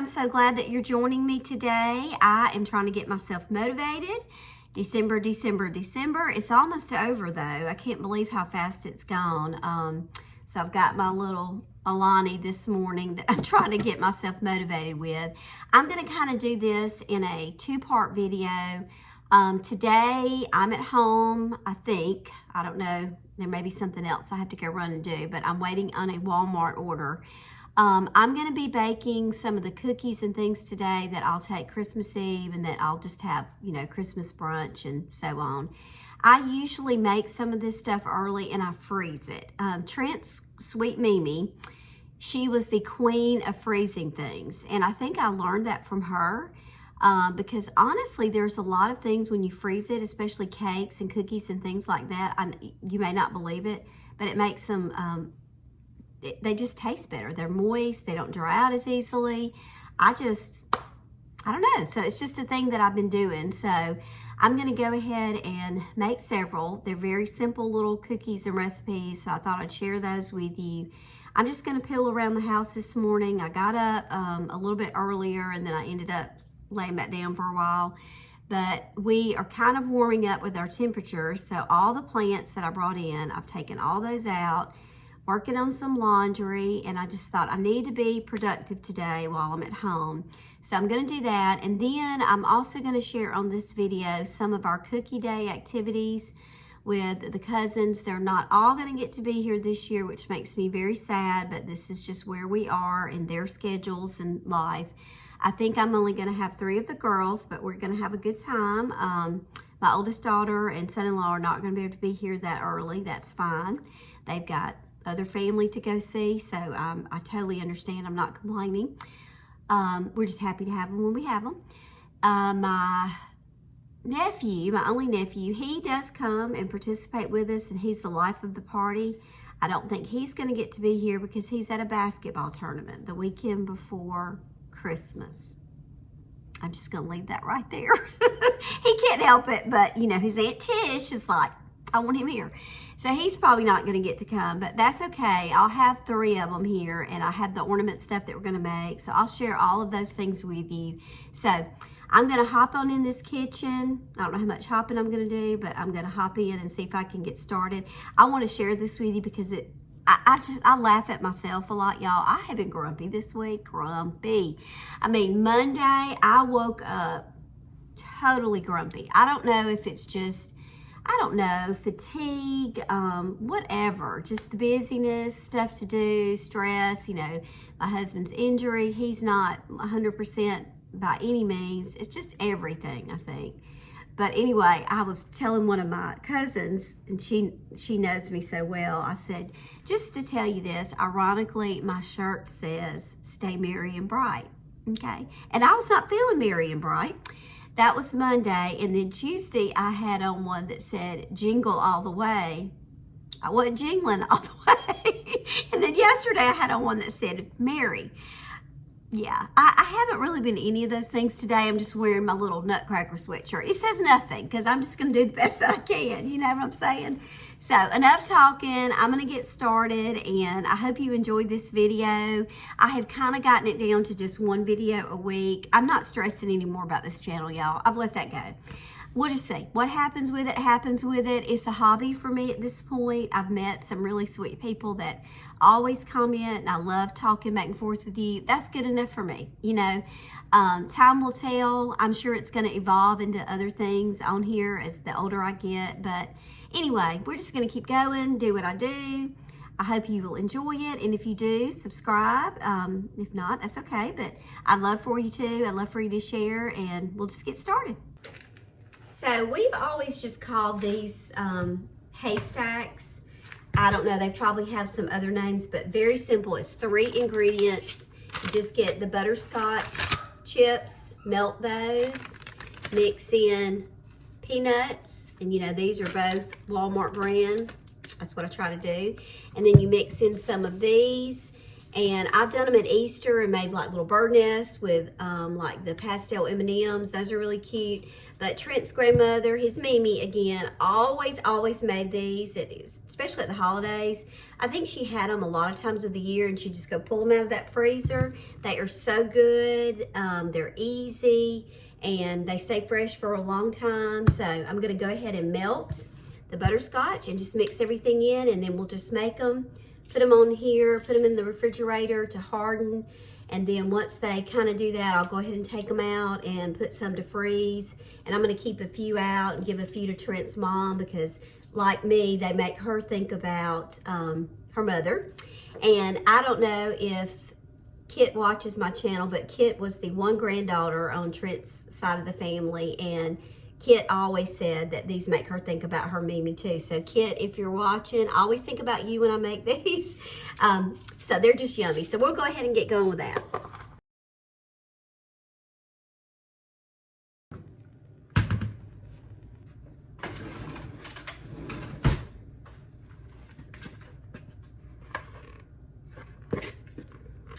I'm so glad that you're joining me today. I am trying to get myself motivated. December. It's almost over though. I can't believe how fast it's gone. So I've got my little Alani this morning that I'm trying to get myself motivated with. I'm going to kind of do this in a two-part video. Today I'm at home, I think. I don't know. There may be something else I have to go run and do, but I'm waiting on a Walmart order. I'm going to be baking some of the cookies and things today that I'll take Christmas Eve and that I'll just have, you know, Christmas brunch and so on. I usually make some of this stuff early and I freeze it. Trent's sweet Mimi, she was the queen of freezing things. And I think I learned that from her because honestly, there's a lot of things when you freeze it, especially cakes and cookies and things like that. You may not believe it, but it makes them... they just taste better. They're moist. They don't dry out as easily. I don't know. So it's just a thing that I've been doing. So I'm going to go ahead and make several. They're very simple little cookies and recipes. So I thought I'd share those with you. I'm just going to piddle around the house this morning. I got up a little bit earlier and then I ended up laying back down for a while. But we are kind of warming up with our temperatures. So all the plants that I brought in, I've taken all those out, working on some laundry, and I just thought I need to be productive today while I'm at home. So I'm going to do that, and then I'm also going to share on this video some of our cookie day activities with the cousins. They're not all going to get to be here this year, which makes me very sad, but this is just where we are in their schedules and life. I think I'm only going to have 3 of the girls, but we're going to have a good time. My oldest daughter and son-in-law are not going to be able to be here that early. That's fine. They've got other family to go see, so I totally understand. I'm not complaining. We're just happy to have them when we have them. My nephew, my only nephew, he does come and participate with us, and he's the life of the party. I don't think he's going to get to be here because he's at a basketball tournament the weekend before Christmas. I'm just going to leave that right there. He can't help it, but you know, his Aunt Tish is like, I want him here. So he's probably not going to get to come, but that's okay. I'll have 3 of them here, and I have the ornament stuff that we're going to make. So I'll share all of those things with you. So I'm going to hop on in this kitchen. I don't know how much hopping I'm going to do, but I'm going to hop in and see if I can get started. I want to share this with you because I laugh at myself a lot, y'all. I have been grumpy this week. Grumpy. I mean, Monday, I woke up totally grumpy. I don't know if it's just... I don't know, fatigue, whatever, just the busyness, stuff to do, stress, you know, my husband's injury, he's not 100% by any means. It's just everything, I think. But anyway, I was telling one of my cousins, and she knows me so well, I said, just to tell you this, ironically, my shirt says, stay merry and bright, okay? And I was not feeling merry and bright. That was Monday, and then Tuesday I had on one that said jingle all the way. I wasn't jingling all the way. And then yesterday I had on one that said Mary. Yeah, I haven't really been any of those things today. I'm just wearing my little Nutcracker sweatshirt. It says nothing because I'm just going to do the best that I can. You know what I'm saying? So enough talking. I'm going to get started, and I hope you enjoyed this video. I have kind of gotten it down to just 1 video a week. I'm not stressing anymore about this channel, y'all. I've let that go. We'll just see. What happens with it happens with it. It's a hobby for me at this point. I've met some really sweet people that always comment, and I love talking back and forth with you. That's good enough for me. You know, time will tell. I'm sure it's going to evolve into other things on here as the older I get, but anyway, we're just going to keep going, do what I do. I hope you will enjoy it, and if you do, subscribe. If not, that's okay, but I'd love for you to. I'd love for you to share, and we'll just get started. So we've always just called these haystacks. I don't know, they probably have some other names, but very simple. It's 3 ingredients. You just get the butterscotch chips, melt those, mix in peanuts, and you know, these are both Walmart brand. That's what I try to do. And then you mix in some of these, and I've done them at Easter and made like little bird nests with like the pastel M&Ms. Those are really cute. But Trent's grandmother, his Mimi again, always made these. It is especially at the holidays. I think she had them a lot of times of the year, and she'd just go pull them out of that freezer. They are so good. They're easy, and they stay fresh for a long time. So I'm gonna go ahead and melt the butterscotch and just mix everything in, and then we'll just make them, put them on here, put them in the refrigerator to harden. And then once they kind of do that, I'll go ahead and take them out and put some to freeze. And I'm gonna keep a few out and give a few to Trent's mom, because like me, they make her think about her mother. And I don't know if Kit watches my channel, but Kit was the one granddaughter on Trent's side of the family, and Kit always said that these make her think about her Mimi too. So Kit, if you're watching, I always think about you when I make these. So they're just yummy. So we'll go ahead and get going with that.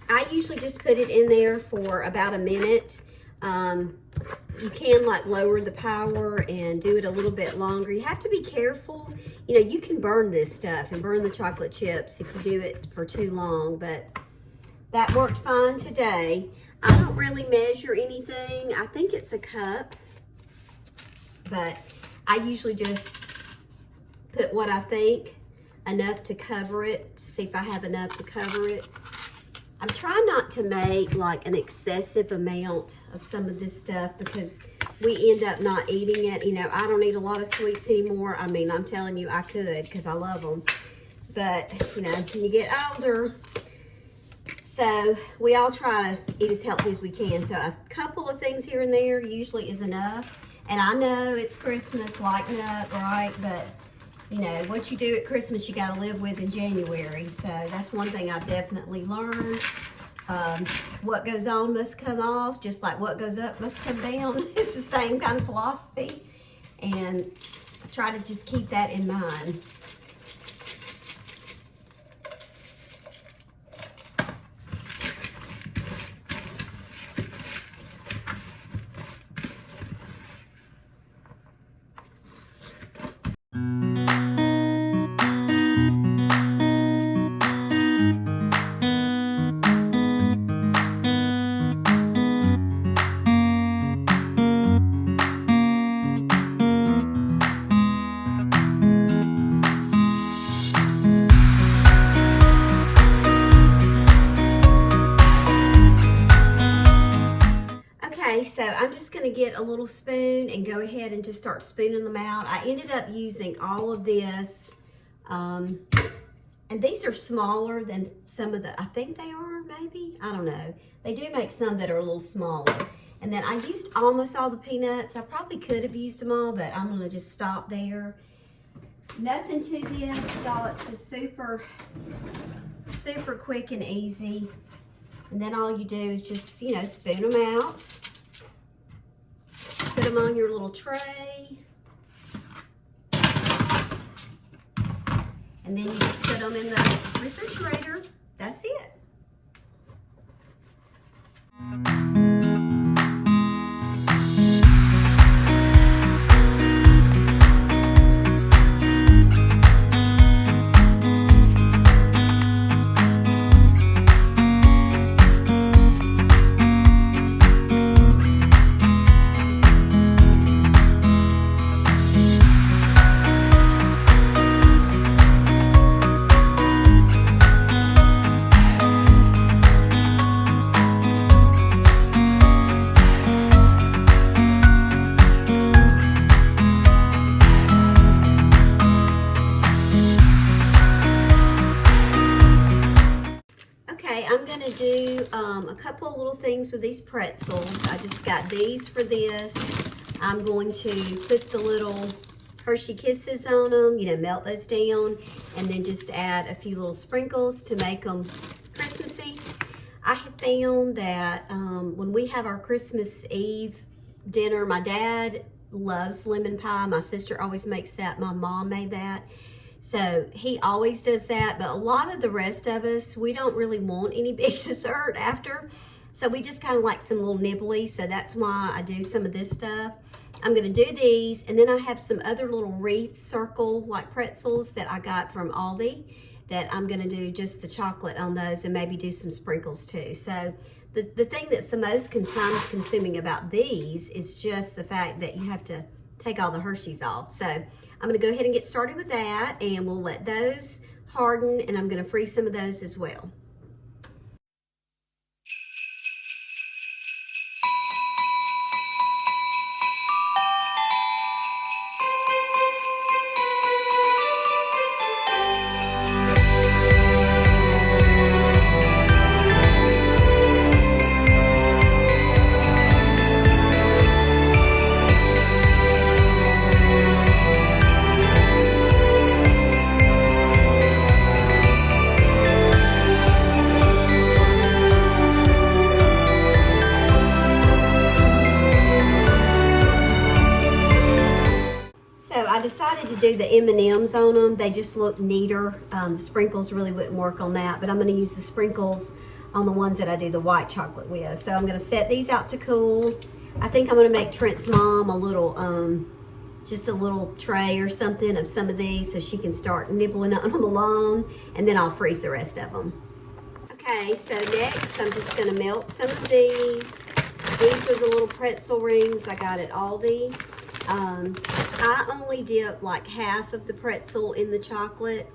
I usually just put it in there for about a minute. You can like lower the power and do it a little bit longer. You have to be careful. You know, you can burn this stuff and burn the chocolate chips if you do it for too long, but that worked fine today. I don't really measure anything. I think it's a cup, but I usually just put what I think, enough to cover it, to see if I have enough to cover it. I'm trying not to make like an excessive amount of some of this stuff, because we end up not eating it. You know, I don't eat a lot of sweets anymore. I mean, I'm telling you, I could, because I love them. But, you know, when you get older, so we all try to eat as healthy as we can. So a couple of things here and there usually is enough. And I know it's Christmas, lighten up, right? But you know, what you do at Christmas, you got to live with in January. So that's one thing I've definitely learned. What goes on must come off, just like what goes up must come down. It's the same kind of philosophy. And I try to just keep that in mind. So I'm just going to get a little spoon and go ahead and just start spooning them out. I ended up using all of this, and these are smaller than some of the, I think they are, maybe, I don't know. They do make some that are a little smaller. And then I used almost all the peanuts. I probably could have used them all, but I'm going to just stop there. Nothing to this, y'all. It's just super, super quick and easy. And then all you do is just, you know, spoon them out. Put them on your little tray. And then you just put them in the refrigerator. That's it. I'm gonna do a couple of little things with these pretzels. I just got these for this. I'm going to put the little Hershey Kisses on them, you know, melt those down, and then just add a few little sprinkles to make them Christmassy. I have found that when we have our Christmas Eve dinner, my dad loves lemon pie. My sister always makes that. My mom made that. So he always does that, but a lot of the rest of us, we don't really want any big dessert after. So we just kind of like some little nibbly, so that's why I do some of this stuff. I'm gonna do these, and then I have some other little wreath circle like pretzels that I got from Aldi that I'm gonna do just the chocolate on those and maybe do some sprinkles too. So the thing that's the most time consuming about these is just the fact that you have to take all the Hershey's off. So I'm gonna go ahead and get started with that, and we'll let those harden, and I'm gonna freeze some of those as well. I decided to do the M&Ms on them. They just look neater. The sprinkles really wouldn't work on that, but I'm going to use the sprinkles on the ones that I do the white chocolate with. So I'm going to set these out to cool. I think I'm going to make Trent's mom a little, just a little tray or something of some of these so she can start nibbling on them alone, and then I'll freeze the rest of them. Okay, so next I'm just going to melt some of these. These are the little pretzel rings I got at Aldi. I only dip like half of the pretzel in the chocolate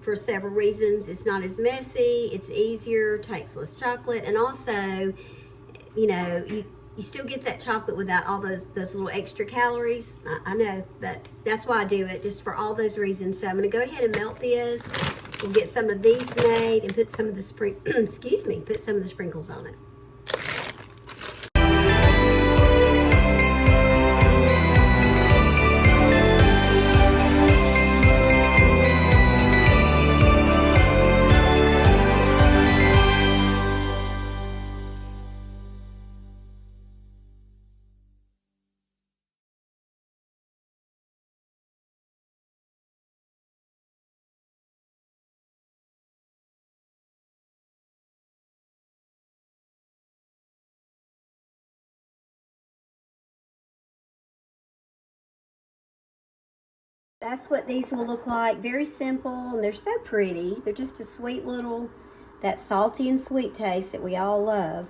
for several reasons. It's not as messy, it's easier, takes less chocolate, and also, you know, you still get that chocolate without all those little extra calories. I know, but that's why I do it, just for all those reasons. So I'm going to go ahead and melt this. We'll get some of these made and put some of the put some of the sprinkles on it. That's what these will look like. Very simple, and they're so pretty. They're just a sweet little, that salty and sweet taste that we all love.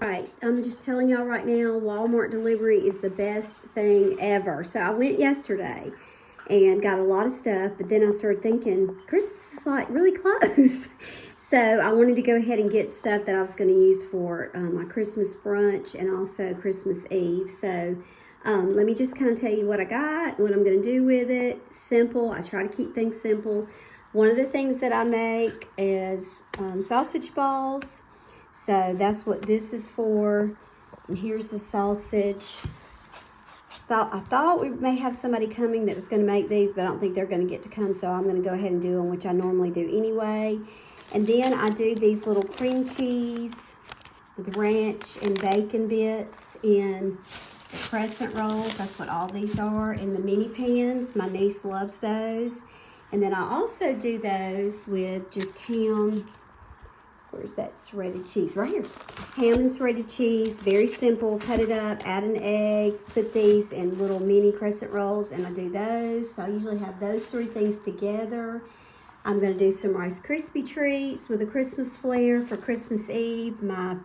All right, I'm just telling y'all right now, Walmart delivery is the best thing ever. So I went yesterday and got a lot of stuff, but then I started thinking, Christmas is like really close. So I wanted to go ahead and get stuff that I was going to use for my Christmas brunch and also Christmas Eve. So let me just kind of tell you what I got, what I'm going to do with it. Simple. I try to keep things simple. One of the things that I make is sausage balls. So that's what this is for. And here's the sausage. I thought we may have somebody coming that was going to make these, but I don't think they're going to get to come. So I'm going to go ahead and do them, which I normally do anyway. And then I do these little cream cheese with ranch and bacon bits in the crescent rolls. That's what all these are. In the mini pans, my niece loves those. And then I also do those with just ham. Where's that shredded cheese? Right here. Ham and shredded cheese. Very simple. Cut it up, add an egg, put these in little mini crescent rolls, and I do those. So I usually have those three things together. I'm going to do some Rice Krispie treats with a Christmas flair for Christmas Eve. My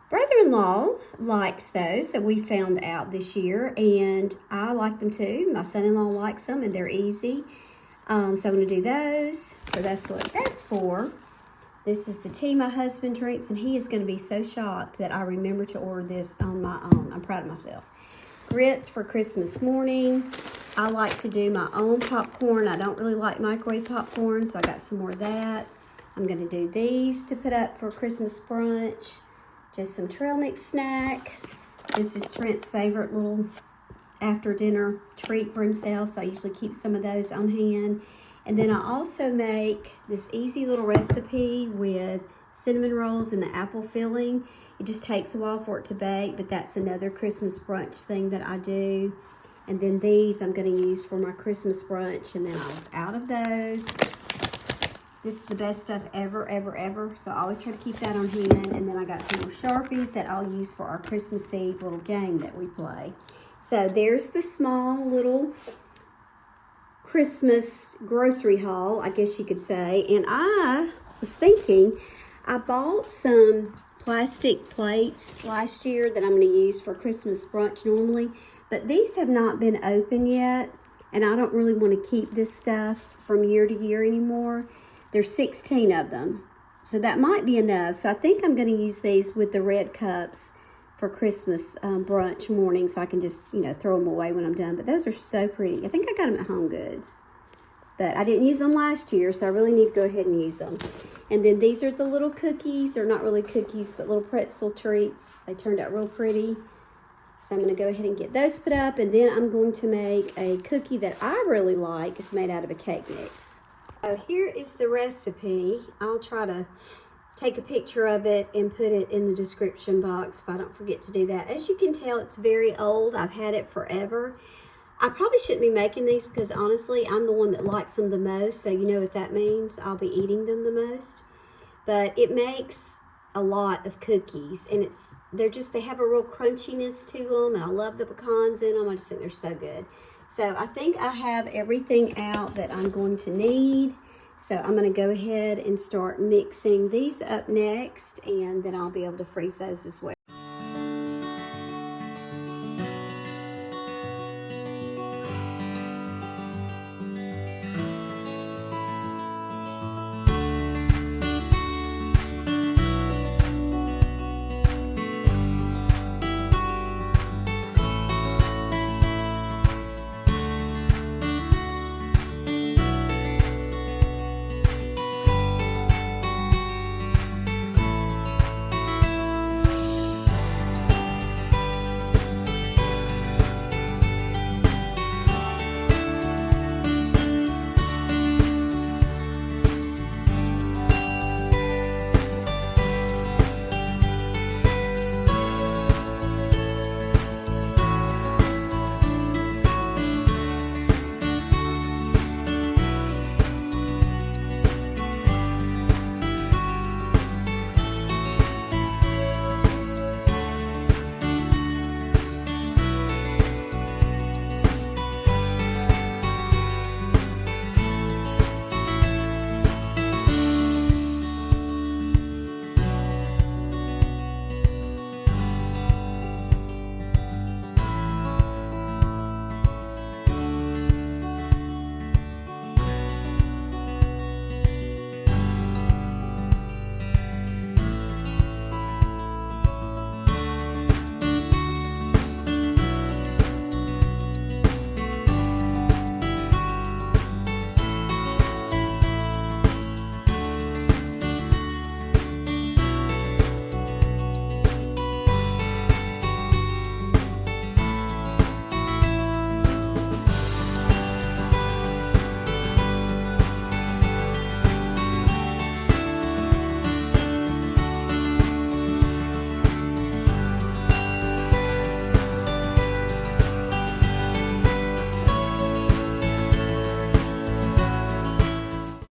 brother-in-law likes those, so we found out this year, and I like them too. My son-in-law likes them, and they're easy. So I'm going to do those. So that's what that's for. This is the tea my husband drinks, and he is going to be so shocked that I remember to order this on my own. I'm proud of myself. Grits for Christmas morning. I like to do my own popcorn. I don't really like microwave popcorn, so I got some more of that. I'm going to do these to put up for Christmas brunch. Just some trail mix snack. This is Trent's favorite little after dinner treat for himself, so I usually keep some of those on hand. And then I also make this easy little recipe with cinnamon rolls and the apple filling. It just takes a while for it to bake, but that's another Christmas brunch thing that I do. And then these I'm going to use for my Christmas brunch, and then I was out of those. This is the best stuff ever, ever, ever. So I always try to keep that on hand. And then I got some more Sharpies that I'll use for our Christmas Eve little game that we play. So there's the small little Christmas grocery haul, I guess you could say. And I was thinking, I bought some plastic plates last year that I'm going to use for Christmas brunch normally. But these have not been open yet. And I don't really want to keep this stuff from year to year anymore. There's 16 of them, so that might be enough. So I think I'm going to use these with the red cups for Christmas brunch morning, so I can just, you know, throw them away when I'm done. But those are so pretty. I think I got them at Home Goods, but I didn't use them last year, so I really need to go ahead and use them. And then these are the little cookies. They're not really cookies, but little pretzel treats. They turned out real pretty. So I'm going to go ahead and get those put up, and then I'm going to make a cookie that I really like. It's made out of a cake mix. So here is the recipe. I'll try to take a picture of it and put it in the description box if I don't forget to do that. As you can tell, it's very old. I've had it forever. I probably shouldn't be making these because honestly, I'm the one that likes them the most. So you know what that means. I'll be eating them the most. But it makes a lot of cookies, and they have a real crunchiness to them, and I love the pecans in them. I just think they're so good. So I think I have everything out that I'm going to need. So I'm going to go ahead and start mixing these up next, and then I'll be able to freeze those as well.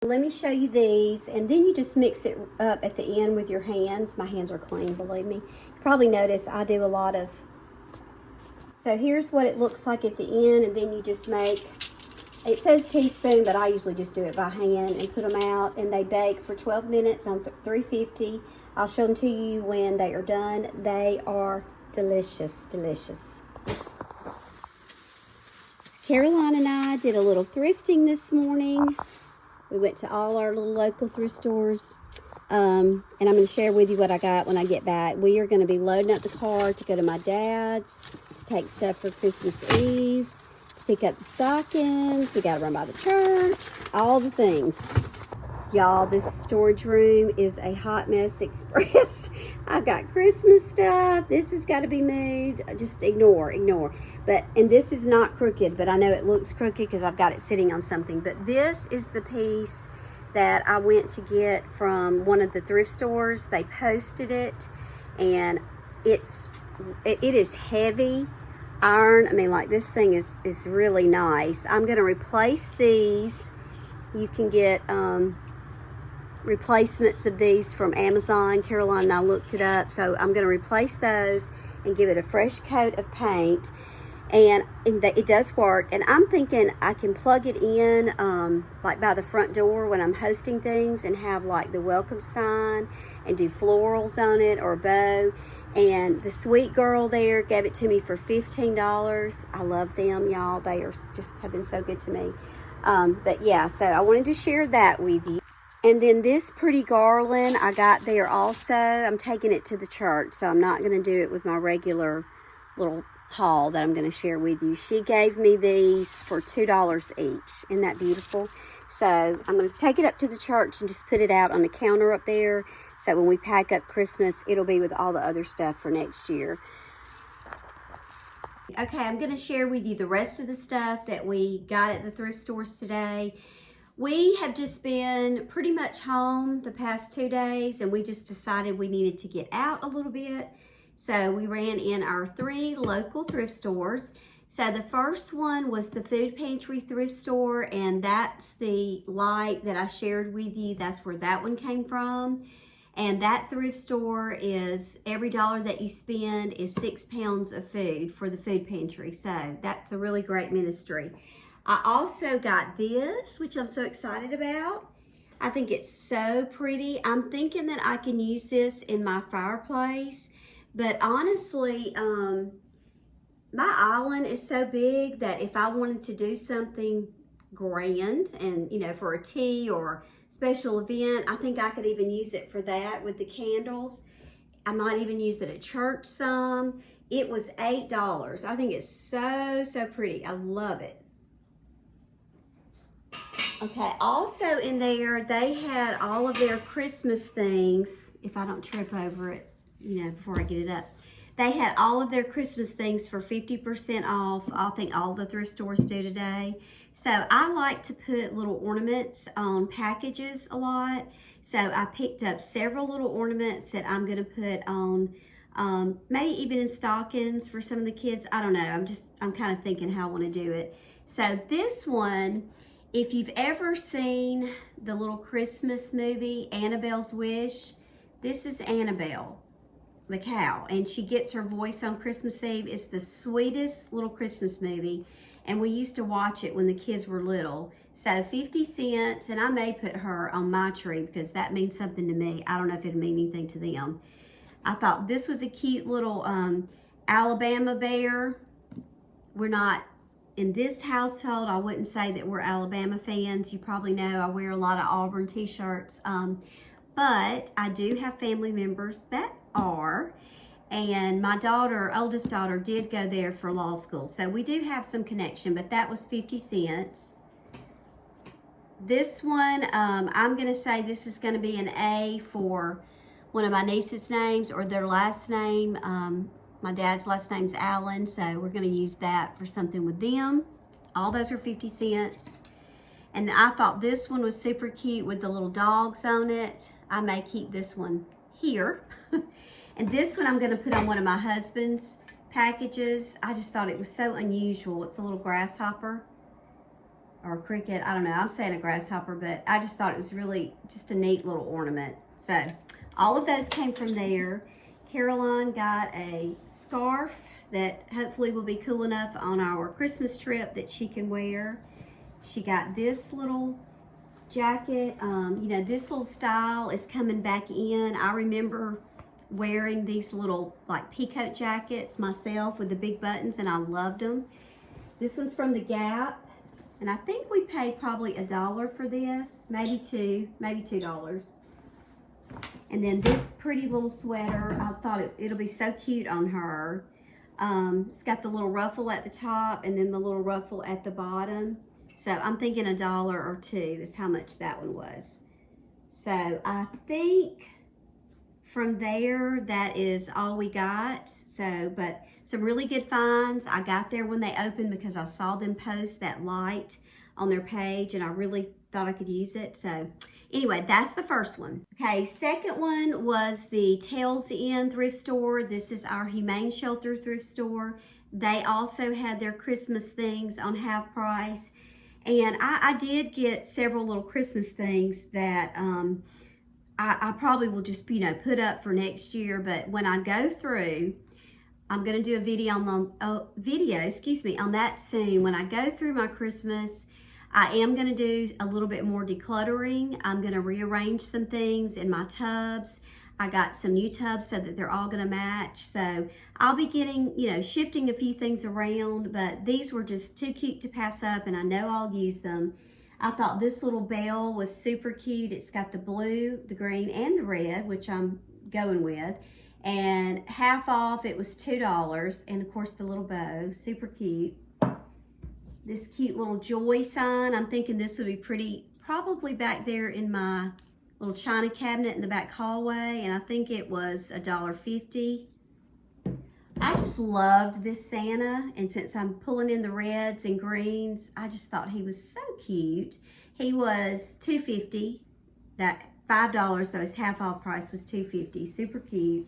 Let me show you these, and then you just mix it up at the end with your hands. My hands are clean, believe me. You probably notice I do a lot of... So here's what it looks like at the end, and then you just make... It says teaspoon, but I usually just do it by hand and put them out, and they bake for 12 minutes on 350. I'll show them to you when they are done. They are delicious, delicious. Caroline and I did a little thrifting this morning. We went to all our little local thrift stores, and I'm going to share with you what I got when I get back. We are going to be loading up the car to go to my dad's to take stuff for Christmas Eve, to pick up the stockings. We got to run by the church, all the things. Y'all, this storage room is a hot mess express. I've got Christmas stuff. This has got to be moved. Just ignore. And this is not crooked, but I know it looks crooked because I've got it sitting on something. But this is the piece that I went to get from one of the thrift stores. They posted it, and it is heavy iron. I mean, like, this thing is really nice. I'm going to replace these. You can get replacements of these from Amazon. Caroline and I looked it up, so I'm going to replace those and give it a fresh coat of paint. And it does work, and I'm thinking I can plug it in like by the front door when I'm hosting things and have like the welcome sign and do florals on it or a bow. And the sweet girl there gave it to me for $15. I love them, y'all. They are just have been so good to me. But yeah, so I wanted to share that with you. And then this pretty garland I got there also. I'm taking it to the church, so I'm not going to do it with my regular little haul that I'm going to share with you. She gave me these for $2 each. Isn't that beautiful? So I'm going to take it up to the church and just put it out on the counter up there, so when we pack up Christmas, it'll be with all the other stuff for next year. Okay, I'm going to share with you the rest of the stuff that we got at the thrift stores today. We have just been pretty much home the past 2 days, and we just decided we needed to get out a little bit. So we ran in our 3 local thrift stores. So the first one was the Food Pantry thrift store, and that's the light that I shared with you. That's where that one came from. And that thrift store is, every dollar that you spend is 6 pounds of food for the Food Pantry. So that's a really great ministry. I also got this, which I'm so excited about. I think it's so pretty. I'm thinking that I can use this in my fireplace. But honestly, my island is so big that if I wanted to do something grand and, you know, for a tea or special event, I think I could even use it for that with the candles. I might even use it at church some. It was $8. I think it's so, so pretty. I love it. Okay, also in there, they had all of their Christmas things. If I don't trip over it, you know, before I get it up. They had all of their Christmas things for 50% off. I think all the thrift stores do today. So I like to put little ornaments on packages a lot. So I picked up several little ornaments that I'm going to put on, maybe even in stockings for some of the kids. I don't know. I'm kind of thinking how I want to do it. So this one, if you've ever seen the little Christmas movie, Annabelle's Wish, this is Annabelle the cow, and she gets her voice on Christmas Eve. It's the sweetest little Christmas movie, and we used to watch it when the kids were little. So 50 cents, and I may put her on my tree because that means something to me. I don't know if it'll mean anything to them. I thought this was a cute little Alabama bear. We're not, in this household, I wouldn't say that we're Alabama fans. You probably know I wear a lot of Auburn t-shirts, but I do have family members that are, and my daughter, oldest daughter, did go there for law school, so we do have some connection. But that was 50 cents. This one, I'm gonna say this is gonna be an A for one of my niece's names, or their last name. My dad's last name's Allen, so we're gonna use that for something with them. All those are 50 cents. And I thought this one was super cute with the little dogs on it. I may keep this one here. And this one I'm gonna put on one of my husband's packages. I just thought it was so unusual. It's a little grasshopper or a cricket. I don't know, I'm saying a grasshopper, but I just thought it was really just a neat little ornament. So all of those came from there. Caroline got a scarf that hopefully will be cool enough on our Christmas trip that she can wear. She got this little jacket. You know, this little style is coming back in. I remember wearing these little like peacoat jackets myself with the big buttons, and I loved them. This one's from the Gap, and I think we paid probably $1 for this, maybe $2. And then this pretty little sweater, I thought it'll be so cute on her. It's got the little ruffle at the top and then the little ruffle at the bottom. So I'm thinking $1 or $2 is how much that one was. So I think from there, that is all we got. So, but some really good finds. I got there when they opened because I saw them post that light on their page, and I really thought I could use it. So anyway, that's the first one. Okay, second one was the Tails End thrift store. This is our Humane Shelter thrift store. They also had their Christmas things on half price. And I did get several little Christmas things that I probably will just, you know, put up for next year. But when I go through, I'm going to do a video on on that soon. When I go through my Christmas, I am going to do a little bit more decluttering. I'm going to rearrange some things in my tubs. I got some new tubs so that they're all going to match. So I'll be getting, you know, shifting a few things around, but these were just too cute to pass up, and I know I'll use them. I thought this little bell was super cute. It's got the blue, the green, and the red, which I'm going with. And half off, it was $2. And of course, the little bow, super cute. This cute little joy sign. I'm thinking this would be pretty, probably back there in my little china cabinet in the back hallway. And I think it was $1.50. I just loved this Santa, and since I'm pulling in the reds and greens, I just thought he was so cute. He was $2.50, that $5, so his half off price was $2.50, super cute.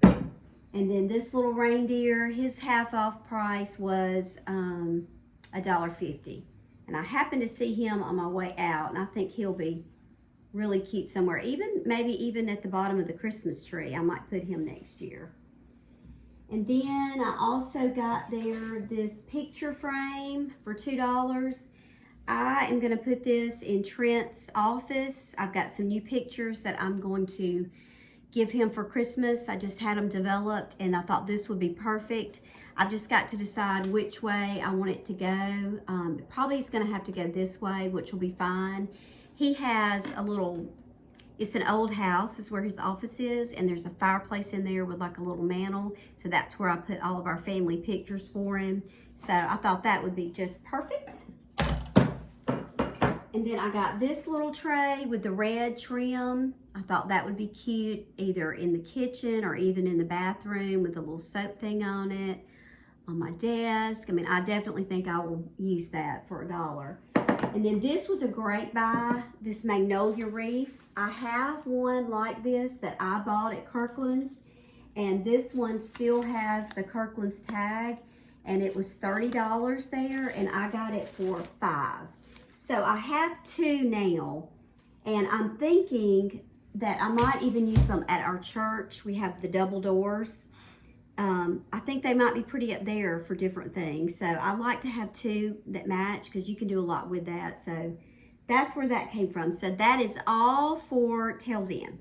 And then this little reindeer, his half off price was $1.50. And I happened to see him on my way out, and I think he'll be really cute somewhere. Maybe even at the bottom of the Christmas tree, I might put him next year. And then I also got there this picture frame for $2. I am going to put this in Trent's office. I've got some new pictures that I'm going to give him for Christmas. I just had them developed, and I thought this would be perfect. I've just got to decide which way I want it to go. Probably it's going to have to go this way, which will be fine. He has a little... It's an old house, is where his office is, and there's a fireplace in there with like a little mantle. So that's where I put all of our family pictures for him. So I thought that would be just perfect. And then I got this little tray with the red trim. I thought that would be cute, either in the kitchen or even in the bathroom with a little soap thing on it, on my desk. I mean, I definitely think I will use that for $1. And then this was a great buy, this magnolia wreath. I have one like this that I bought at Kirkland's, and this one still has the Kirkland's tag, and it was $30 there, and I got it for $5. So I have two now, and I'm thinking that I might even use them at our church. We have the double doors. I think they might be pretty up there for different things. So I like to have two that match because you can do a lot with that. So that's where that came from. So that is all for Tails End.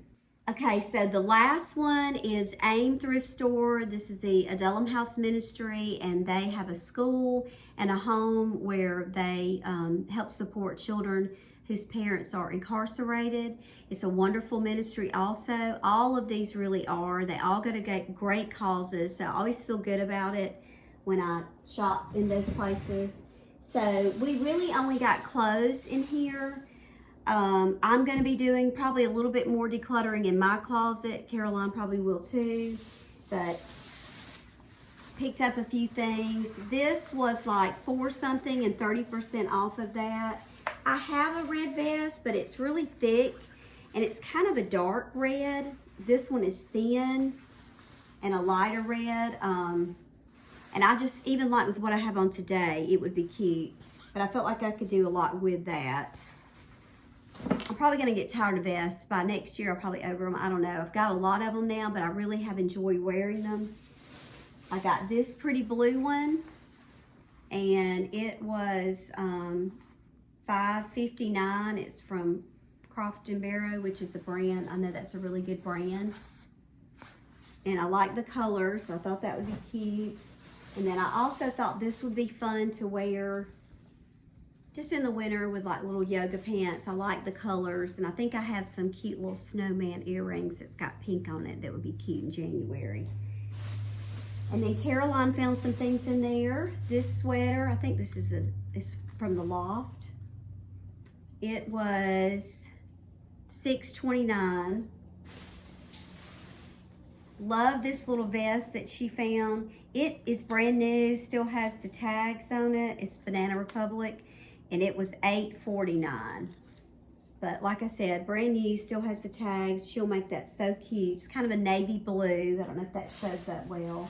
Okay, so the last one is AIM Thrift Store. This is the Adullam House Ministry, and they have a school and a home where they help support children whose parents are incarcerated. It's a wonderful ministry also. All of these really are. They all go to great causes, so I always feel good about it when I shop in those places. So we really only got clothes in here. I'm going to be doing probably a little bit more decluttering in my closet. Caroline probably will too, but picked up a few things. This was like $4 something and 30% off of that. I have a red vest, but it's really thick and it's kind of a dark red. This one is thin and a lighter red. And I just, even like with what I have on today, it would be cute. But I felt like I could do a lot with that. I'm probably going to get tired of vests. By next year, I'll probably over them. I don't know. I've got a lot of them now, but I really have enjoyed wearing them. I got this pretty blue one, and it was $5.59. It's from Croft & Barrow, which is a brand. I know that's a really good brand. And I like the colors, so I thought that would be cute. And then I also thought this would be fun to wear just in the winter with like little yoga pants. I like the colors, and I think I have some cute little snowman earrings that's got pink on it that would be cute in January. And then Caroline found some things in there. This sweater, I think this is from the Loft. It was $6.29. Love this little vest that she found. It is brand new, still has the tags on it. It's Banana Republic, and it was $8.49. But like I said, brand new, still has the tags. She'll make that so cute. It's kind of a navy blue. I don't know if that shows up well.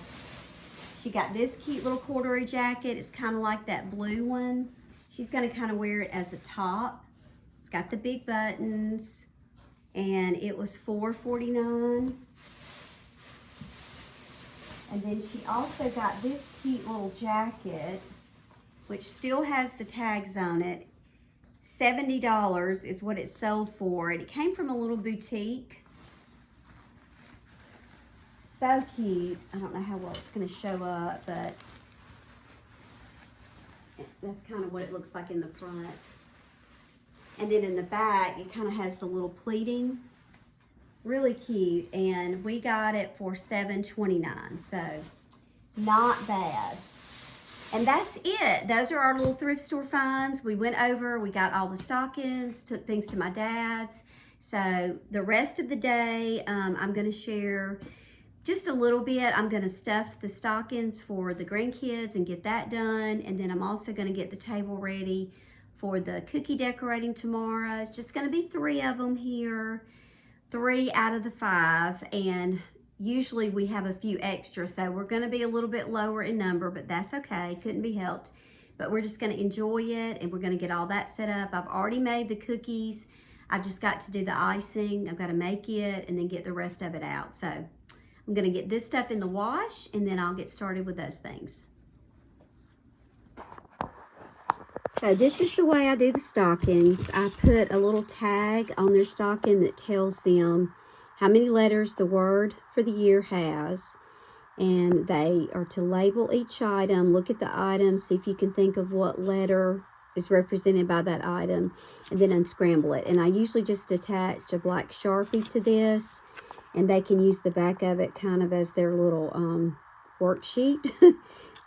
She got this cute little corduroy jacket. It's kind of like that blue one. She's gonna kind of wear it as a top. It's got the big buttons. and it was $4.49. And then she also got this cute little jacket, which still has the tags on it. $70 is what it sold for, and it came from a little boutique. So cute. I don't know how well it's going to show up, but that's kind of what it looks like in the front. And then in the back, it kind of has the little pleating. Really cute, and we got it for $7.29, so not bad. And that's it. Those are our little thrift store finds. We went over, we got all the stockings, took things to my dad's. So the rest of the day, I'm going to share just a little bit. I'm going to stuff the stockings for the grandkids and get that done. And then I'm also going to get the table ready for the cookie decorating tomorrow. It's just going to be 3 of them here. 3 out of the 5, and usually we have a few extra, so we're going to be a little bit lower in number, but that's okay. Couldn't be helped. But we're just going to enjoy it, and we're going to get all that set up. I've already made the cookies. I've just got to do the icing. I've got to make it and then get the rest of it out. So I'm going to get this stuff in the wash, and then I'll get started with those things. So this is the way I do the stockings. I put a little tag on their stocking that tells them how many letters the word for the year has. And they are to label each item, look at the item, see if you can think of what letter is represented by that item, and then unscramble it. And I usually just attach a black Sharpie to this, and they can use the back of it kind of as their little worksheet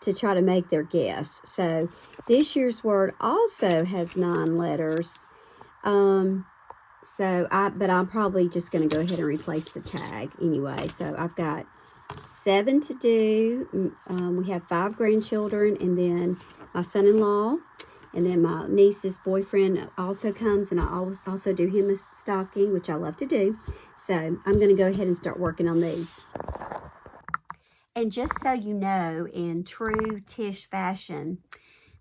to try to make their guess. So this year's word also has 9 letters. But I'm probably just going to go ahead and replace the tag anyway. So I've got 7 to do. We have 5 grandchildren, and then my son-in-law, and then my niece's boyfriend also comes, and I also do him a stocking, which I love to do. So I'm going to go ahead and start working on these. And just so you know, in true Tish fashion,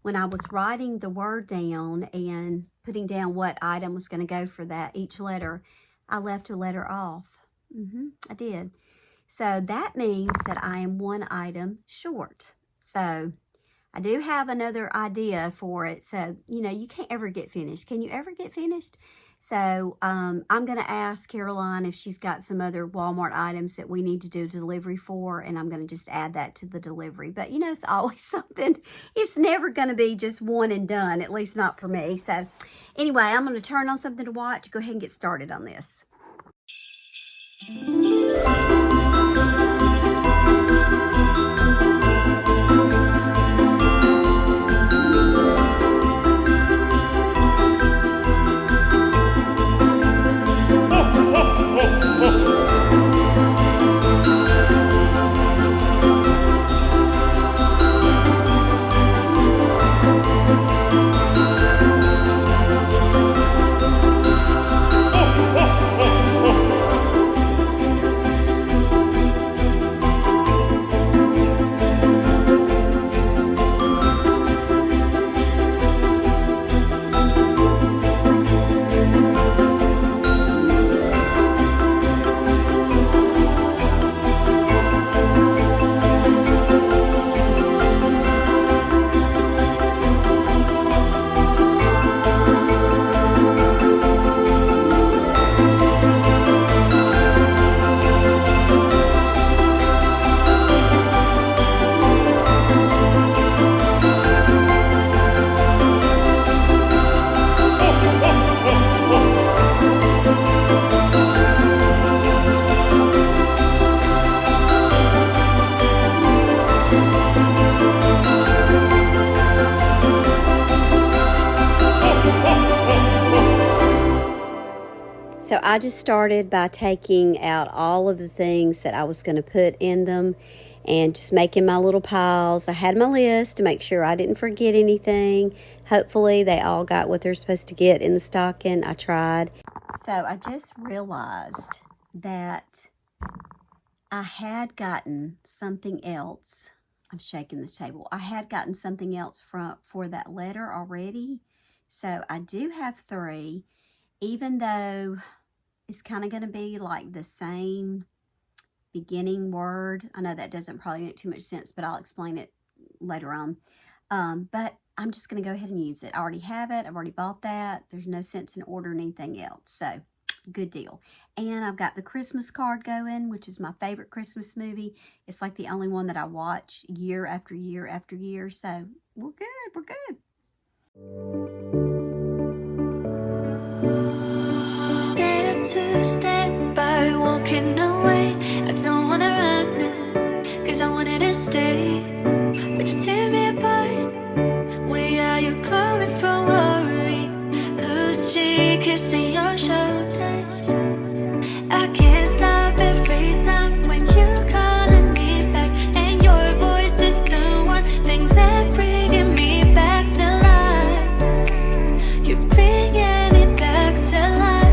when I was writing the word down and putting down what item was going to go for that, each letter, I left a letter off. I did. So that means that I am 1 item short. So I do have another idea for it. So, you know, you can't ever get finished. Can you ever get finished? So I'm going to ask Caroline if she's got some other Walmart items that we need to do delivery for, and I'm going to just add that to the delivery. But, you know, it's always something. It's never going to be just one and done, at least not for me. So anyway, I'm going to turn on something to watch. Go ahead and get started on this. So I just started by taking out all of the things that I was going to put in them and just making my little piles. I had my list to make sure I didn't forget anything. Hopefully they all got what they're supposed to get in the stocking. I tried. So I just realized that I had gotten something else. I'm shaking this table. I had gotten something else for that letter already. So I do have 3, even though It's kind of going to be like the same beginning word. I know that doesn't probably make too much sense, but I'll explain it later on. But I'm just going to go ahead and use it. I already have it. I've already bought that. There's no sense in ordering anything else. So, good deal. And I've got the Christmas card going, which is my favorite Christmas movie. It's like the only one that I watch year after year after year. So, we're good. We're good. Step to step by walking away. I don't wanna run it, cause I wanted to stay. But you tear me apart. Where are you coming from, worry? Who's she kissing your shoulders? I can't stop every time when you're calling me back, and your voice is the one thing that bringing me back to life. You're bringing me back to life.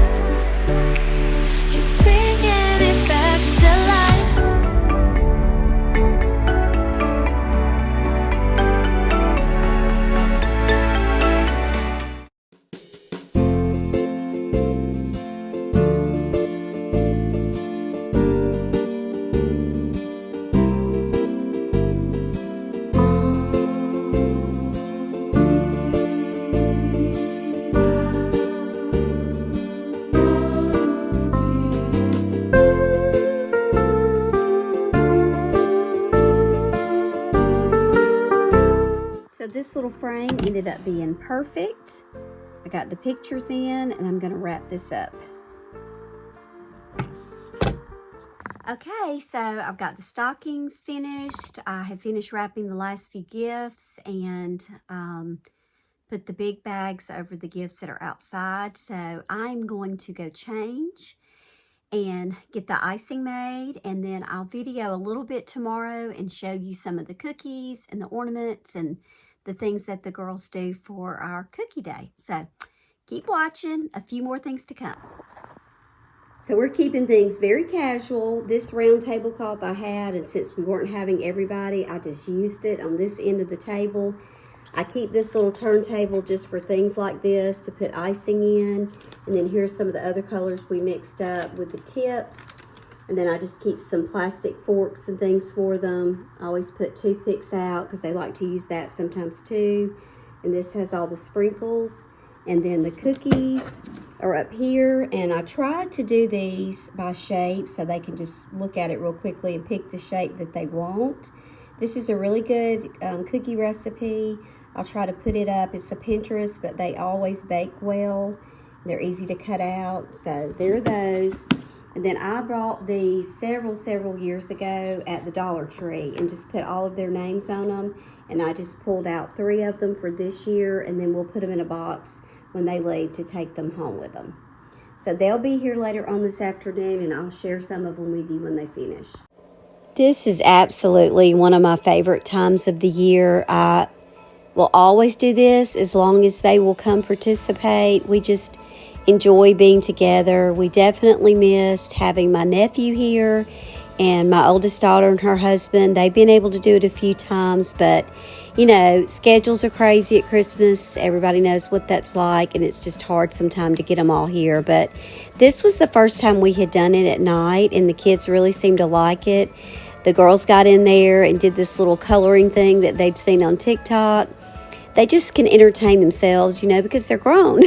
You're bringing me back to life. So this little frame ended up being perfect. I got the pictures in, and I'm going to wrap this up. Okay, so I've got the stockings finished. I have finished wrapping the last few gifts and put the big bags over the gifts that are outside. So I'm going to go change and get the icing made, and then I'll video a little bit tomorrow and show you some of the cookies and the ornaments and the things that the girls do for our cookie day. So keep watching, a few more things to come. So we're keeping things very casual. This round tablecloth I had, and since we weren't having everybody, I just used it on this end of the table. I keep this little turntable just for things like this, to put icing in. And then here's some of the other colors we mixed up with the tips. And then I just keep some plastic forks and things for them. I always put toothpicks out because they like to use that sometimes too. And this has all the sprinkles. And then the cookies are up here. And I tried to do these by shape so they can just look at it real quickly and pick the shape that they want. This is a really good cookie recipe. I'll try to put it up. It's a Pinterest, but they always bake well. They're easy to cut out. So there are those. And then I bought these several years ago at the Dollar Tree and just put all of their names on them. And I just pulled out 3 of them for this year, and then we'll put them in a box when they leave to take them home with them. So they'll be here later on this afternoon, and I'll share some of them with you when they finish. This is absolutely one of my favorite times of the year. I will always do this as long as they will come participate. We just enjoy being together. We definitely missed having my nephew here and my oldest daughter and her husband. They've been able to do it a few times, but you know, schedules are crazy at Christmas. Everybody knows what that's like, and it's just hard sometimes to get them all here. But this was the first time we had done it at night, and the kids really seemed to like it. The girls got in there and did this little coloring thing that they'd seen on TikTok. They just can entertain themselves, you know, because they're grown.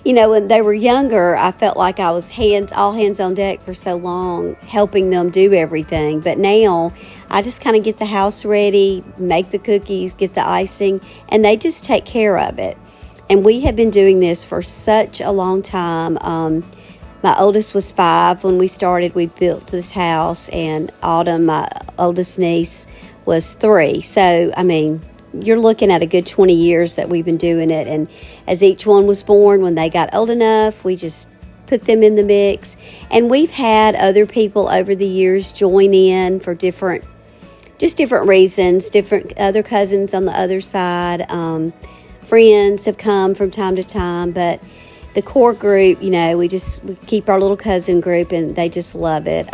You know, when they were younger, I felt like I was all hands on deck for so long, helping them do everything. But now, I just kind of get the house ready, make the cookies, get the icing, and they just take care of it. And we have been doing this for such a long time. My oldest was 5 when we started. We built this house, and Autumn, my oldest niece, was 3. So, I mean, you're looking at a good 20 years that we've been doing it. And as each one was born, when they got old enough, we just put them in the mix. And we've had other people over the years join in for different reasons, different other cousins on the other side. Friends have come from time to time, but the core group, you know, we keep our little cousin group, and they just love it.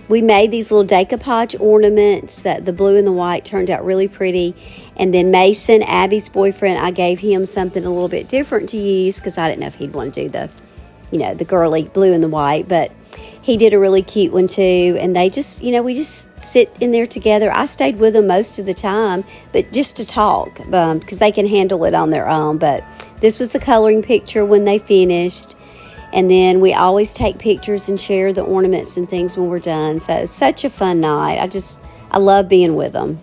We made these little decoupage ornaments that the blue and the white turned out really pretty. And then Mason, Abby's boyfriend, I gave him something a little bit different to use because I didn't know if he'd want to do the the girly blue and the white, but he did a really cute one too. And they just, we just sit in there together. I stayed with them most of the time, but just to talk, because they can handle it on their own. But this was the coloring picture when they finished. And then we always take pictures and share the ornaments and things when we're done. So such a fun night. I love being with them.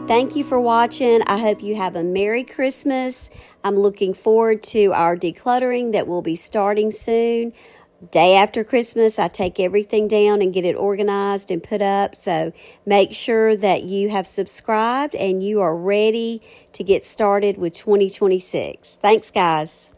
Thank you for watching. I hope you have a Merry Christmas. I'm looking forward to our decluttering that will be starting soon. Day after Christmas, I take everything down and get it organized and put up. So make sure that you have subscribed and you are ready to get started with 2026. Thanks, guys.